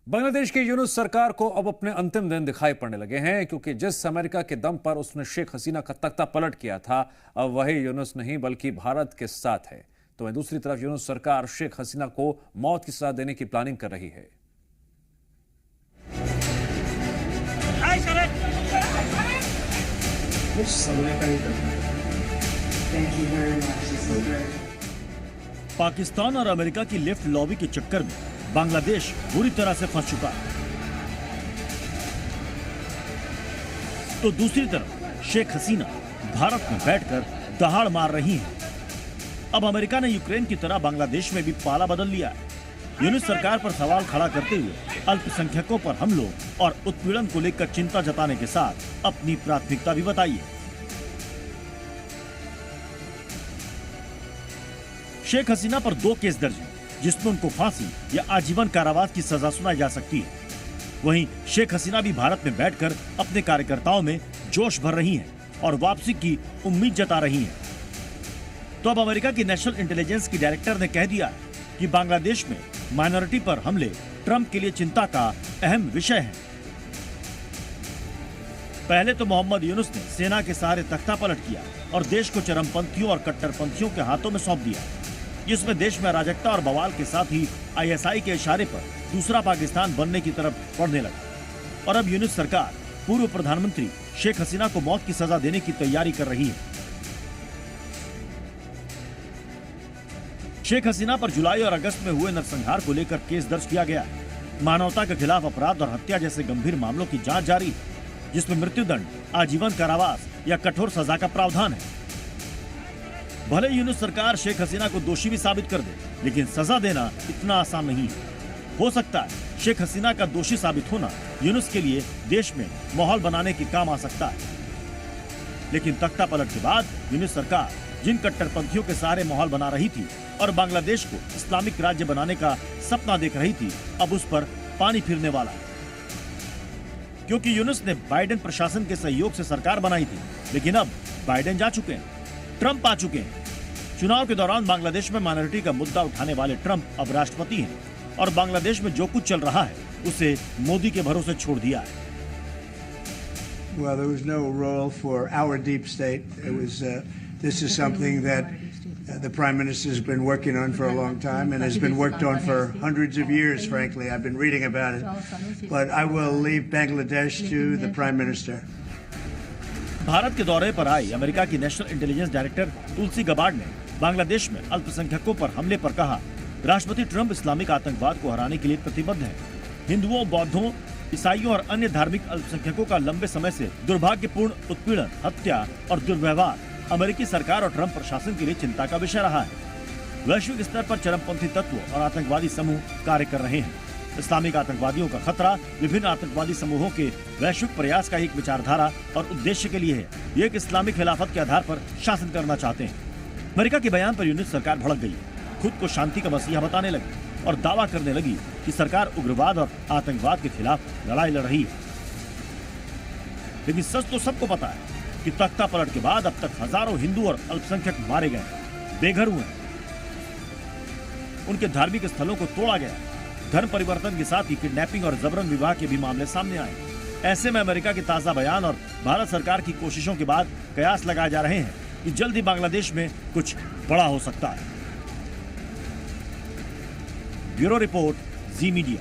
बांग्लादेश की यूनुस सरकार को अब अपने अंतिम दिन दिखाई पड़ने लगे हैं, क्योंकि जिस अमेरिका के दम पर उसने शेख हसीना का तख्ता पलट किया था, अब वही यूनुस नहीं बल्कि भारत के साथ है। तो वहीं दूसरी तरफ यूनुस सरकार शेख हसीना को मौत की सजा देने की प्लानिंग कर रही है। पाकिस्तान और अमेरिका की लेफ्ट लॉबी के चक्कर में बांग्लादेश बुरी तरह से फंस चुका है। तो दूसरी तरफ शेख हसीना भारत में बैठकर दहाड़ मार रही हैं। अब अमेरिका ने यूक्रेन की तरह बांग्लादेश में भी पाला बदल लिया है। यूनुस सरकार पर सवाल खड़ा करते हुए अल्पसंख्यकों पर हमलों और उत्पीड़न को लेकर चिंता जताने के साथ अपनी प्राथमिकता भी बताई है। शेख हसीना पर 2 केस दर्ज हैं, जिसमें उनको फांसी या आजीवन कारावास की सजा सुनाई जा सकती है। वहीं शेख हसीना भी भारत में बैठकर अपने कार्यकर्ताओं में जोश भर रही हैं और वापसी की उम्मीद जता रही हैं। तो अब अमेरिका की नेशनल इंटेलिजेंस की डायरेक्टर ने कह दिया है कि बांग्लादेश में माइनॉरिटी पर हमले ट्रंप के लिए चिंता का अहम विषय है। पहले तो मोहम्मद यूनुस ने सेना के सहारे तख्ता पलट किया और देश को चरमपंथियों और कट्टरपंथियों के हाथों में सौंप दिया, जिसमें देश में अराजकता और बवाल के साथ ही आईएसआई के इशारे पर दूसरा पाकिस्तान बनने की तरफ बढ़ने लगा। और अब यूनुस सरकार पूर्व प्रधानमंत्री शेख हसीना को मौत की सजा देने की तैयारी कर रही है। शेख हसीना पर जुलाई और अगस्त में हुए नरसंहार को लेकर केस दर्ज किया गया है। मानवता के खिलाफ अपराध और हत्या जैसे गंभीर मामलों की जांच जारी है, जिसमें मृत्युदंड, आजीवन कारावास या कठोर सजा का प्रावधान है। भले यूनुस सरकार शेख हसीना को दोषी भी साबित कर दे, लेकिन सजा देना इतना आसान नहीं है। हो सकता है शेख हसीना का दोषी साबित होना यूनुस के लिए देश में माहौल बनाने के काम आ सकता है। लेकिन तख्ता पलट के बाद यूनुस सरकार जिन कट्टरपंथियों के सहारे माहौल बना रही थी और बांग्लादेश को इस्लामिक राज्य बनाने का सपना देख रही थी, अब उस पर पानी फिरने वाला है। क्योंकि यूनुस ने बाइडेन प्रशासन के सहयोग से सरकार बनाई थी, लेकिन अब बाइडेन जा चुके हैं, ट्रंप आ चुके हैं। चुनाव के दौरान बांग्लादेश में माइनॉरिटी का मुद्दा उठाने वाले ट्रंप अब राष्ट्रपति हैं और बांग्लादेश में जो कुछ चल रहा है उसे मोदी के भरोसे छोड़ दिया है। Well, there was no role for our deep state. It was this is something that the Prime Minister has been working on for a long time and has been worked on for hundreds of years, frankly. I've been reading about it. But I will leave Bangladesh to the Prime Minister. Bharat के दौरे पर आई America की national intelligence director तुलसी Gabbard ने बांग्लादेश में अल्पसंख्यकों पर हमले पर कहा, राष्ट्रपति ट्रंप इस्लामिक आतंकवाद को हराने के लिए प्रतिबद्ध है। हिंदुओं, बौद्धों, ईसाइयों और अन्य धार्मिक अल्पसंख्यकों का लंबे समय से दुर्भाग्यपूर्ण उत्पीड़न, हत्या और दुर्व्यवहार अमेरिकी सरकार और ट्रंप प्रशासन के लिए चिंता का विषय रहा है। वैश्विक स्तर पर चरमपंथी तत्व और आतंकवादी समूह कार्य कर रहे हैं। इस्लामिक आतंकवादियों का खतरा विभिन्न आतंकवादी समूहों के वैश्विक प्रयास का एक विचारधारा और उद्देश्य के लिए है। ये एक इस्लामिक खिलाफत के आधार पर शासन करना चाहते हैं। अमेरिका के बयान पर यूनुस सरकार भड़क गई, खुद को शांति का मसीहा बताने लगी और दावा करने लगी कि सरकार उग्रवाद और आतंकवाद के खिलाफ लड़ाई लड़ रही है। लेकिन सच तो सबको पता है कि तख्ता पलट के बाद अब तक हजारों हिंदू और अल्पसंख्यक मारे गए, बेघर हुए, उनके धार्मिक स्थलों को तोड़ा गया। धर्म परिवर्तन के साथ ही किडनैपिंग और जबरन विवाह के भी मामले सामने आए। ऐसे में अमेरिका के ताजा बयान और भारत सरकार की कोशिशों के बाद कयास लगाए जा रहे हैं कि जल्द ही बांग्लादेश में कुछ बड़ा हो सकता है। ब्यूरो रिपोर्ट, जी मीडिया।